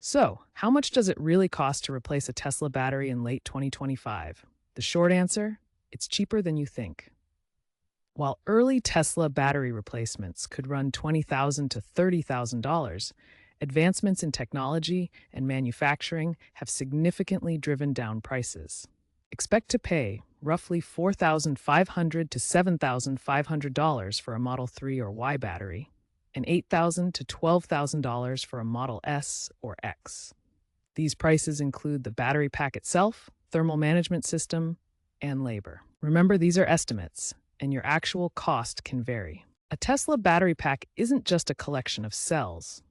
So, how much does it really cost to replace a Tesla battery in late 2025? The short answer, it's cheaper than you think. While early Tesla battery replacements could run $20,000 to $30,000, advancements in technology and manufacturing have significantly driven down prices. Expect to pay roughly $4,500 to $7,500 for a Model 3 or Y battery, and $8,000 to $12,000 for a Model S or X. These prices include the battery pack itself, thermal management system, and labor. Remember, these are estimates, and your actual cost can vary. A Tesla battery pack isn't just a collection of cells.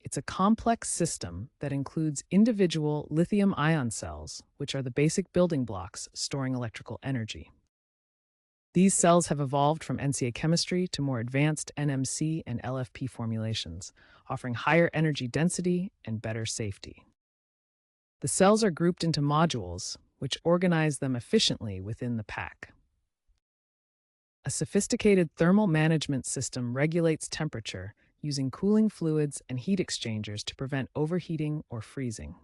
It's a complex system that includes individual lithium-ion cells, which are the basic building blocks storing electrical energy. These cells have evolved from NCA chemistry to more advanced NMC and LFP formulations, offering higher energy density and better safety. The cells are grouped into modules, which organize them efficiently within the pack. A sophisticated thermal management system regulates temperature using cooling fluids and heat exchangers to prevent overheating or freezing.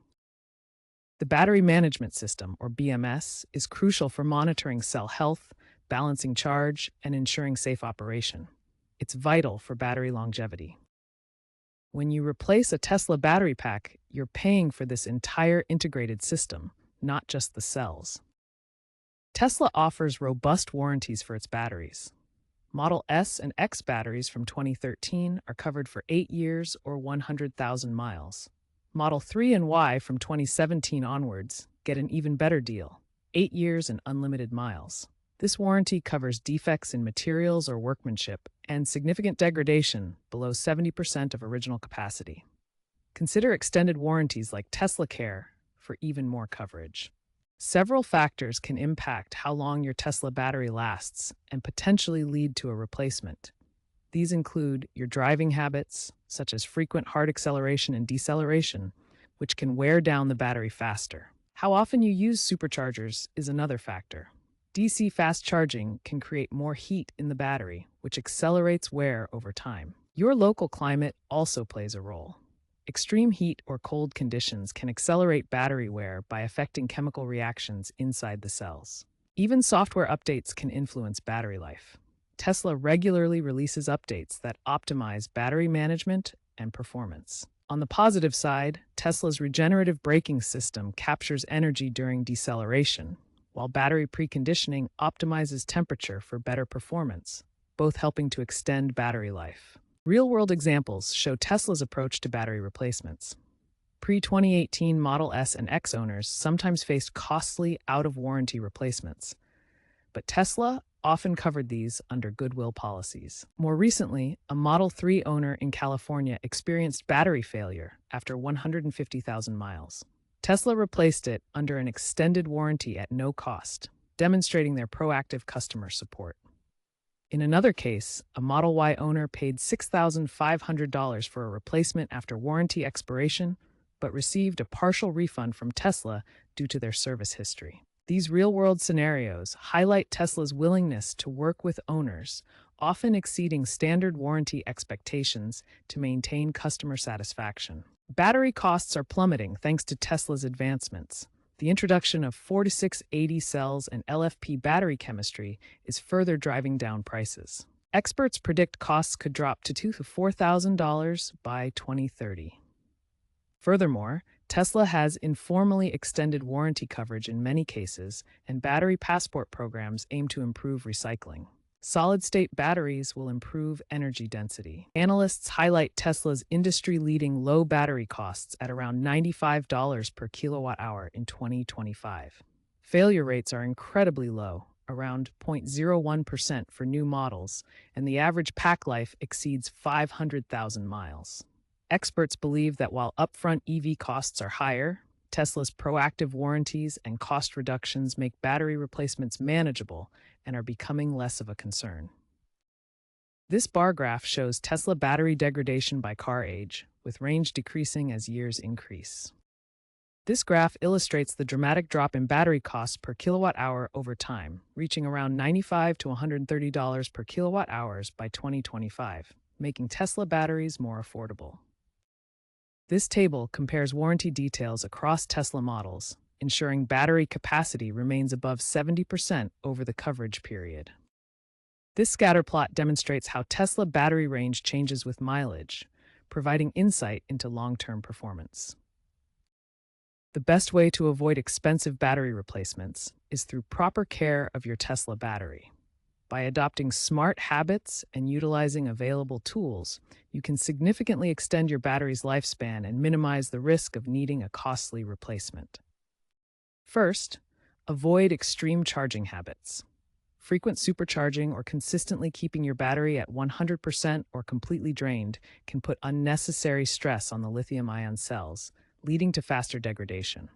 The battery management system, or BMS, is crucial for monitoring cell health, balancing charge, and ensuring safe operation. It's vital for battery longevity. When you replace a Tesla battery pack, you're paying for this entire integrated system, not just the cells. Tesla offers robust warranties for its batteries. Model S and X batteries from 2013 are covered for 8 years or 100,000 miles. Model 3 and Y from 2017 onwards get an even better deal, 8 years and unlimited miles. This warranty covers defects in materials or workmanship and significant degradation below 70% of original capacity. Consider extended warranties like Tesla Care for even more coverage. Several factors can impact how long your Tesla battery lasts and potentially lead to a replacement. These include your driving habits, such as frequent hard acceleration and deceleration, which can wear down the battery faster. How often you use superchargers is another factor. DC fast charging can create more heat in the battery, which accelerates wear over time. Your local climate also plays a role. Extreme heat or cold conditions can accelerate battery wear by affecting chemical reactions inside the cells. Even software updates can influence battery life. Tesla regularly releases updates that optimize battery management and performance. On the positive side, Tesla's regenerative braking system captures energy during deceleration, while battery preconditioning optimizes temperature for better performance, both helping to extend battery life. Real-world examples show Tesla's approach to battery replacements. Pre-2018 Model S and X owners sometimes faced costly, out-of-warranty replacements, but Tesla often covered these under goodwill policies. More recently, a Model 3 owner in California experienced battery failure after 150,000 miles. Tesla replaced it under an extended warranty at no cost, demonstrating their proactive customer support. In another case, a Model Y owner paid $6,500 for a replacement after warranty expiration, but received a partial refund from Tesla due to their service history. These real-world scenarios highlight Tesla's willingness to work with owners, often exceeding standard warranty expectations to maintain customer satisfaction. Battery costs are plummeting thanks to Tesla's advancements. The introduction of 4680 cells and LFP battery chemistry is further driving down prices. Experts predict costs could drop to $2,000 to $4,000 by 2030. Furthermore, Tesla has informally extended warranty coverage in many cases, and battery passport programs aim to improve recycling. Solid-state batteries will improve energy density. Analysts highlight Tesla's industry-leading low battery costs at around $95 per kilowatt-hour in 2025. Failure rates are incredibly low, around 0.01% for new models, and the average pack life exceeds 500,000 miles. Experts believe that while upfront EV costs are higher, Tesla's proactive warranties and cost reductions make battery replacements manageable and are becoming less of a concern. This bar graph shows Tesla battery degradation by car age, with range decreasing as years increase. This graph illustrates the dramatic drop in battery costs per kilowatt-hour over time, reaching around $95 to $130 per kilowatt-hours by 2025, making Tesla batteries more affordable. This table compares warranty details across Tesla models, ensuring battery capacity remains above 70% over the coverage period. This scatter plot demonstrates how Tesla battery range changes with mileage, providing insight into long-term performance. The best way to avoid expensive battery replacements is through proper care of your Tesla battery. By adopting smart habits and utilizing available tools, you can significantly extend your battery's lifespan and minimize the risk of needing a costly replacement. First, avoid extreme charging habits. Frequent supercharging or consistently keeping your battery at 100% or completely drained can put unnecessary stress on the lithium-ion cells, leading to faster degradation.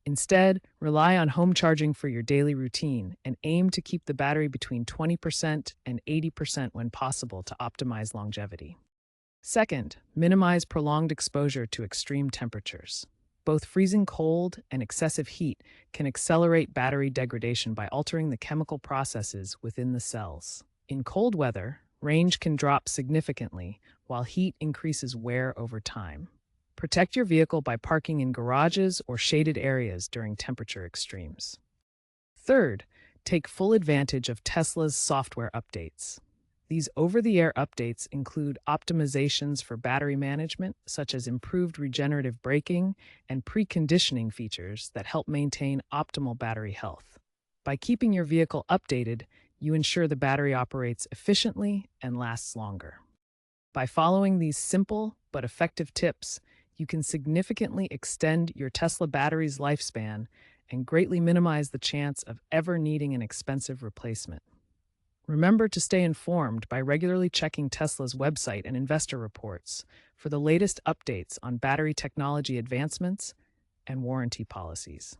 Instead, rely on home charging for your daily routine and aim to keep the battery between 20% and 80% when possible to optimize longevity. Second, minimize prolonged exposure to extreme temperatures. Both freezing cold and excessive heat can accelerate battery degradation by altering the chemical processes within the cells. In cold weather, range can drop significantly, while heat increases wear over time. Protect your vehicle by parking in garages or shaded areas during temperature extremes. Third, take full advantage of Tesla's software updates. These over-the-air updates include optimizations for battery management, such as improved regenerative braking and preconditioning features that help maintain optimal battery health. By keeping your vehicle updated, you ensure the battery operates efficiently and lasts longer. By following these simple but effective tips, you can significantly extend your Tesla battery's lifespan and greatly minimize the chance of ever needing an expensive replacement. Remember to stay informed by regularly checking Tesla's website and investor reports for the latest updates on battery technology advancements and warranty policies.